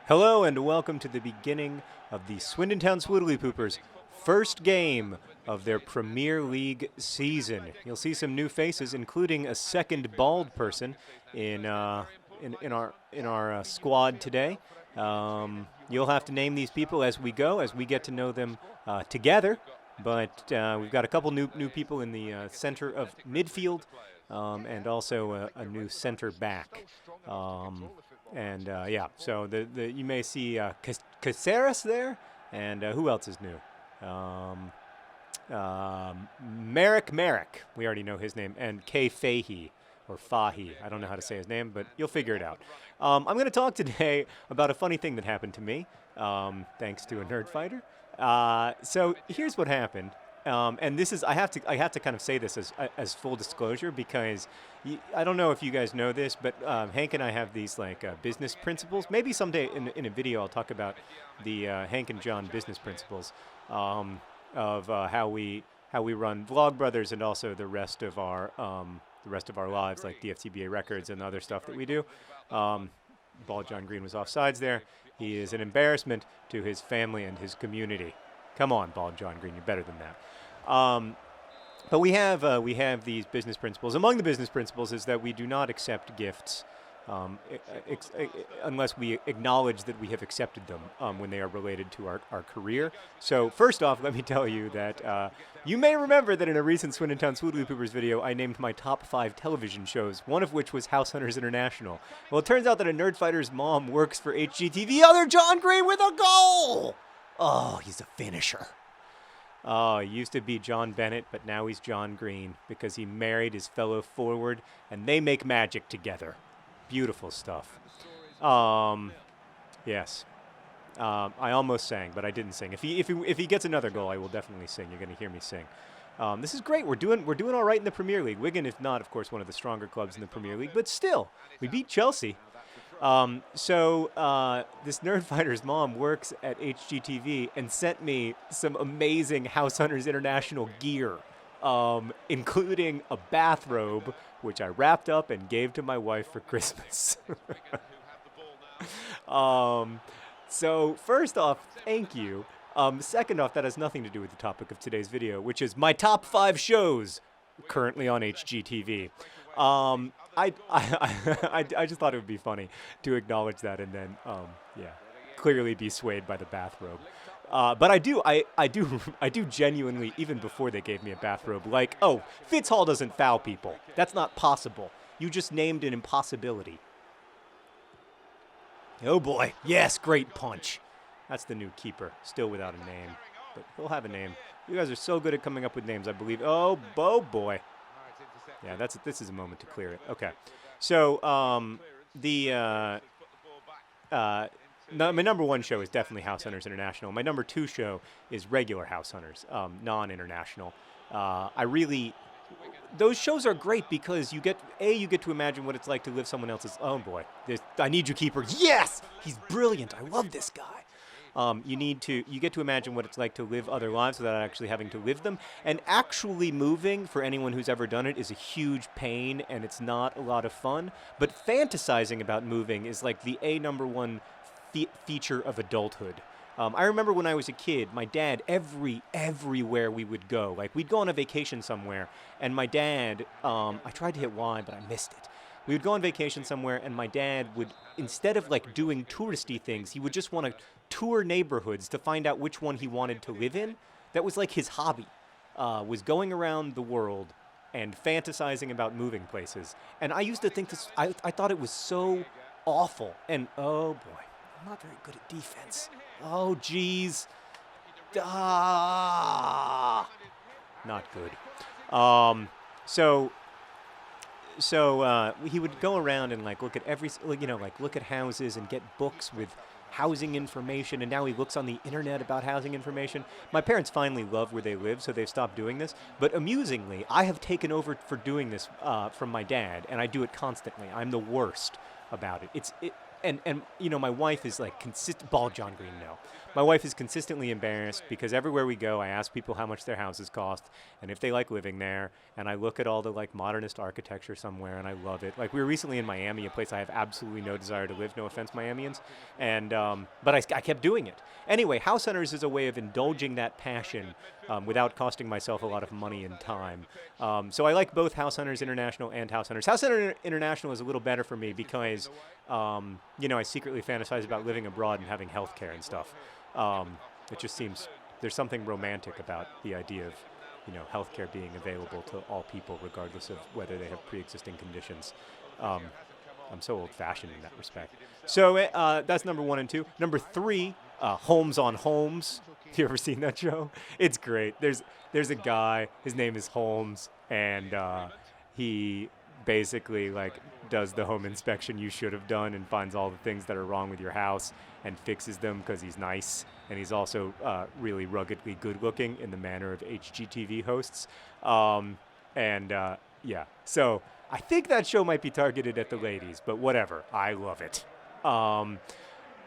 Hello and welcome to the beginning of the Swindon Town Swoodilypoopers' first game of their Premier League season. You'll see some new faces, including a second bald person in our squad today. You'll have to name these people as we go, as we get to know them together. But we've got a couple new people in the center of midfield, and also a new center back. Yeah, so you may see Caceres there, and who else is new? Merrick, we already know his name, and K. Fahey, or Fahy. I don't know how to say his name, but you'll figure it out. I'm going to talk today about a funny thing that happened to me, thanks to a nerd fighter. So here's what happened. And this is, I have to kind of say this as full disclosure, because I don't know if you guys know this, but Hank and I have these business principles. Maybe someday in a video I'll talk about the Hank and John business principles of how we run Vlogbrothers and also the rest of our lives, like DFTBA records and other stuff that we do. Ball John Green was offsides there. He is an embarrassment to his family and his community. Come on, Bald John Green, you're better than that. But we have these business principles. Among the business principles is that we do not accept gifts unless we acknowledge that we have accepted them when they are related to our career. So first off, let me tell you that you may remember that in a recent Swindon Town Swoodilypoopers video, I named my top 5 television shows, one of which was House Hunters International. Well, it turns out that a nerd fighter's mom works for HGTV. Other John Green with a goal! Oh, he's a finisher. Oh, he used to be John Bennett, but now he's John Green because he married his fellow forward, and they make magic together. Beautiful stuff. Yes. I almost sang, but I didn't sing. If he gets another goal, I will definitely sing. You're going to hear me sing. This is great. We're doing all right in the Premier League. Wigan is not, of course, one of the stronger clubs in the Premier League, but still, we beat Chelsea. This nerd fighter's mom works at HGTV and sent me some amazing House Hunters International gear, including a bathrobe, which I wrapped up and gave to my wife for Christmas. So first off, thank you. Second off, that has nothing to do with the topic of today's video, which is my top 5 shows currently on HGTV. I just thought it would be funny to acknowledge that and then, clearly be swayed by the bathrobe. But I do genuinely, even before they gave me a bathrobe, like, oh, Fitzhall doesn't foul people. That's not possible. You just named an impossibility. Oh boy, yes, great punch. That's the new keeper, still without a name, but he'll have a name. You guys are so good at coming up with names, I believe. Oh boy. Yeah, this is a moment to clear it. Okay, so my number 1 show is definitely House Hunters International. My number 2 show is regular House Hunters, non-international. Those shows are great because you get to imagine what it's like to live someone else's. Oh boy, I need you, keeper. Yes, he's brilliant. I love this guy. You get to imagine what it's like to live other lives without actually having to live them. And actually moving, for anyone who's ever done it, is a huge pain, and it's not a lot of fun. But fantasizing about moving is like the number 1 feature of adulthood. I remember when I was a kid, my dad, everywhere we would go, like we'd go on a vacation somewhere, and my dad, I tried to hit Y, but I missed it. We would go on vacation somewhere, and my dad would, instead of like doing touristy things, he would just want to tour neighborhoods to find out which one he wanted to live in. That was like his hobby, was going around the world and fantasizing about moving places. And I used to think this, I thought it was so awful. And oh boy, I'm not very good at defense. Oh geez. Not good. So he would go around and like look at look at houses and get books with housing information, and now he looks on the internet about housing information. My parents finally love where they live, so they've stopped doing this. But amusingly, I have taken over for doing this from my dad, and I do it constantly. I'm the worst about it. and you know, my wife is like bald John Green. No, my wife is consistently embarrassed because everywhere we go, I ask people how much their houses cost and if they like living there, and I look at all the like modernist architecture somewhere, and I love it. Like we were recently in Miami, a place I have absolutely no desire to live. No offense, Miamians, and but I kept doing it anyway. House hunters is a way of indulging that passion without costing myself a lot of money and time. So I like both House Hunters International and House Hunters. House Hunter International is a little better for me because you know, I secretly fantasize about living abroad and having health care and stuff. It just seems there's something romantic about the idea of, you know, healthcare being available to all people, regardless of whether they have pre-existing conditions. I'm so old-fashioned in that respect. So that's number 1 and 2. Number 3, Holmes on Holmes. You ever seen that show? It's great. There's a guy. His name is Holmes, and he basically like does the home inspection you should have done and finds all the things that are wrong with your house and fixes them because he's nice, and he's also really ruggedly good looking in the manner of HGTV hosts. Yeah, so I think that show might be targeted at the ladies, but whatever, I love it. So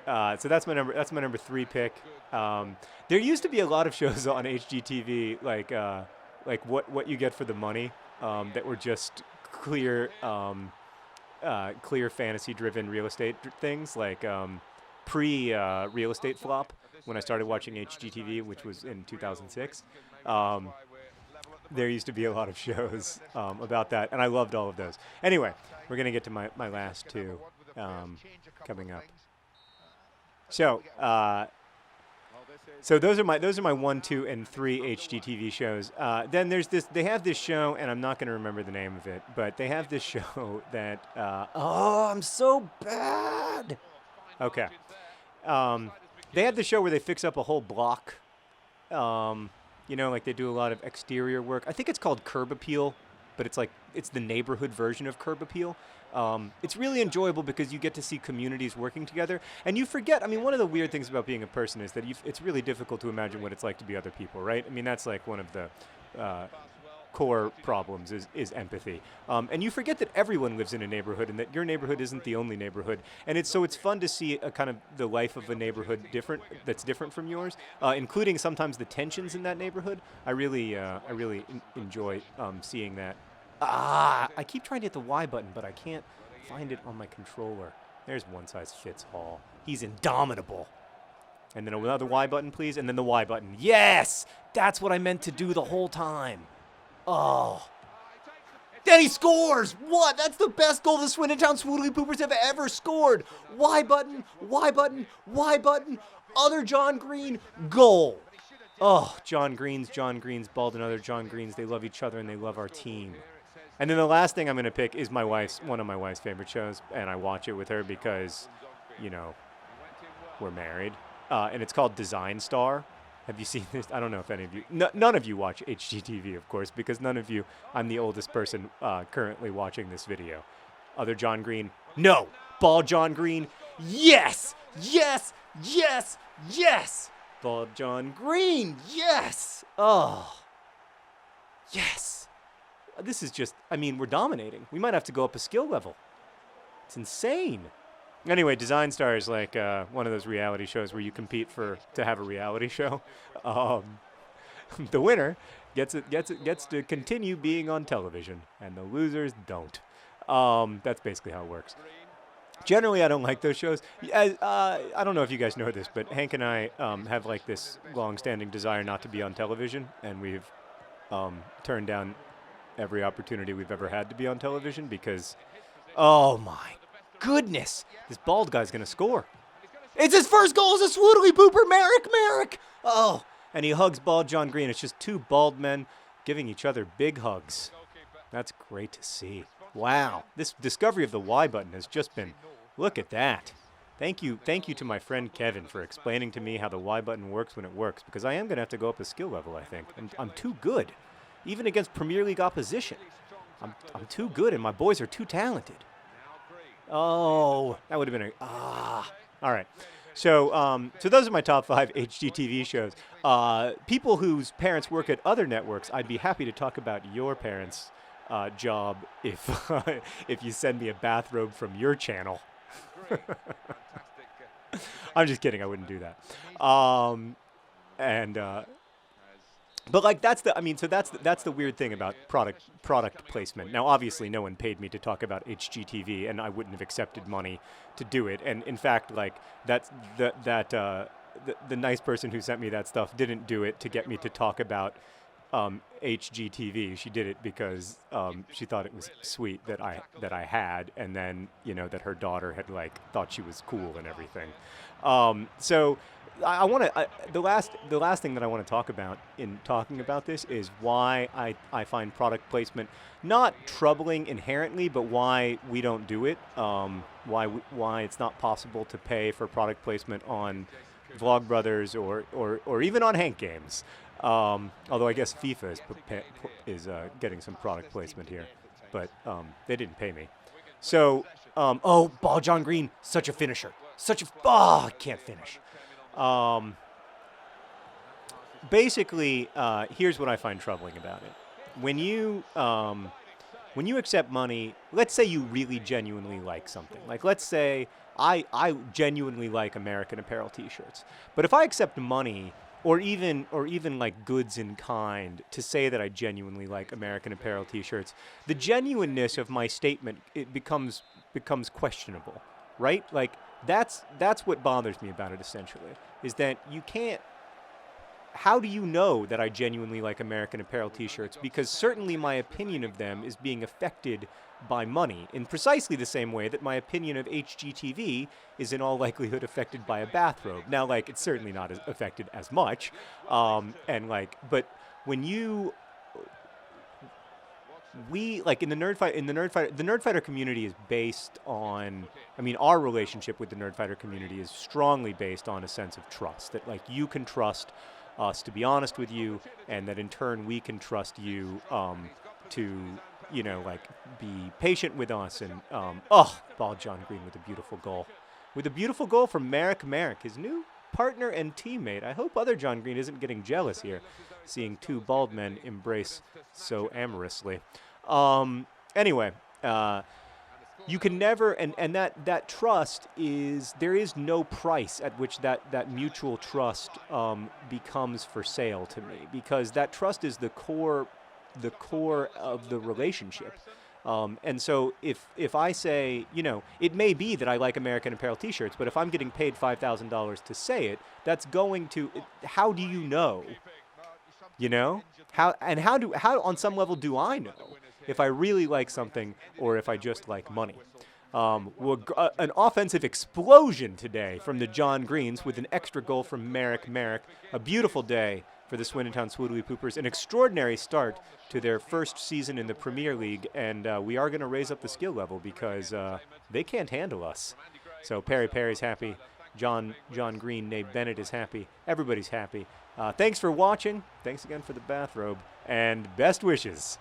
that's my number 3 pick. There used to be a lot of shows on HGTV like what you get for the money, that were just clear fantasy-driven real estate things, like pre-real estate flop when I started watching HGTV, which was in 2006. There used to be a lot of shows about that, and I loved all of those. Anyway, we're going to get to my last 2 coming up. So those are my 1, 2, and 3 HGTV shows. Then there's this. They have this show, and I'm not going to remember the name of it, but they have this show that. I'm so bad. Okay. They have the show where they fix up a whole block. You know, like they do a lot of exterior work. I think it's called Curb Appeal, but it's the neighborhood version of Curb Appeal. It's really enjoyable because you get to see communities working together, and you forget. I mean, one of the weird things about being a person is that it's really difficult to imagine what it's like to be other people, right? I mean, that's like one of the core problems is empathy. And you forget that everyone lives in a neighborhood and that your neighborhood isn't the only neighborhood. And it's fun to see a kind of the life of a neighborhood that's different from yours, including sometimes the tensions in that neighborhood. I really enjoy seeing that. I keep trying to hit the Y button, but I can't find it on my controller. There's one size fits all. He's indomitable. And then another Y button, please, and then the Y button. Yes! That's what I meant to do the whole time. Oh. Then he scores! What? That's the best goal the Swindon Town Swoodilypoopers have ever scored. Y button, Y button, Y button, other John Green, goal. Oh, John Greens, bald and other John Greens. They love each other and they love our team. And then the last thing I'm going to pick is one of my wife's favorite shows, and I watch it with her because, you know, we're married. And it's called Design Star. Have you seen this? I don't know if any of you... none of you watch HGTV, of course, because none of you... I'm the oldest person currently watching this video. Other John Green? No! Bald John Green? Yes! Yes! Yes! Yes! Bald John Green! Yes! Oh. Yes! This is just... I mean, we're dominating. We might have to go up a skill level. It's insane. Anyway, Design Star is like one of those reality shows where you compete to have a reality show. The winner gets to continue being on television, and the losers don't. That's basically how it works. Generally, I don't like those shows. I don't know if you guys know this, but Hank and I have like this long-standing desire not to be on television, and we've turned down every opportunity we've ever had to be on television because, oh my goodness, this bald guy's gonna score. It's his first goal as a Swoodilypooper, Merrick! Oh, and he hugs bald John Green. It's just two bald men giving each other big hugs. That's great to see. Wow, this discovery of the Y button has just been, look at that. Thank you to my friend Kevin for explaining to me how the Y button works when it works, because I am gonna have to go up a skill level, I think. I'm too good, even against Premier League opposition. I'm too good, and my boys are too talented. Oh, that would have been all right. So those are my top 5 HGTV shows. People whose parents work at other networks, I'd be happy to talk about your parents' job if you send me a bathrobe from your channel. I'm just kidding. I wouldn't do that. And but like that's the I mean so that's the weird thing about product placement. Now obviously no one paid me to talk about HGTV, and I wouldn't have accepted money to do it. And in fact, like the nice person who sent me that stuff didn't do it to get me to talk about HGTV. She did it because she thought it was sweet that I had, and then that her daughter had like thought she was cool and everything. So I want to the last thing that I want to talk about in talking about this is why I find product placement not troubling inherently, but why we don't do it. Why it's not possible to pay for product placement on Vlogbrothers or even on Hank games. Although I guess FIFA is getting some product placement here, but they didn't pay me. So, Ball John Green, such a finisher. I can't finish. Basically, here's what I find troubling about it. When you accept money, let's say you really genuinely like something. Like, let's say I genuinely like American Apparel T-shirts. But if I accept money or even like goods in kind to say that I genuinely like American Apparel T-shirts, the genuineness of my statement becomes questionable, right? Like that's what bothers me about it essentially, is that you can't. How do you know that I genuinely like American Apparel T-shirts? Because certainly my opinion of them is being affected by money in precisely the same way that my opinion of HGTV is in all likelihood affected by a bathrobe. Now, like, it's certainly not affected as much. But when we like in the Nerdfighter community is based on, I mean, our relationship with the Nerdfighter community is strongly based on a sense of trust, that like you can trust us to be honest with you, and that in turn we can trust you to be patient with us. And Ball John Green with a beautiful goal from Merrick, his new partner and teammate. I hope other John Green isn't getting jealous here, seeing two bald men embrace so amorously. Anyway, you can never, and that trust there is no price at which that mutual trust becomes for sale to me, because that trust is the core of the relationship. And so if I say, it may be that I like American Apparel T-shirts, but if I'm getting paid $5,000 to say it, that's going to, how do you know? How on some level do I know if I really like something or if I just like money? An offensive explosion today from the John Greens with an extra goal from Merrick. A beautiful day for the Swindon Town Swoodilypoopers, an extraordinary start to their first season in the Premier League, and we are going to raise up the skill level because they can't handle us. So Perry's happy, John Green, Nate Bennett is happy, everybody's happy. Thanks for watching, thanks again for the bathrobe, and best wishes.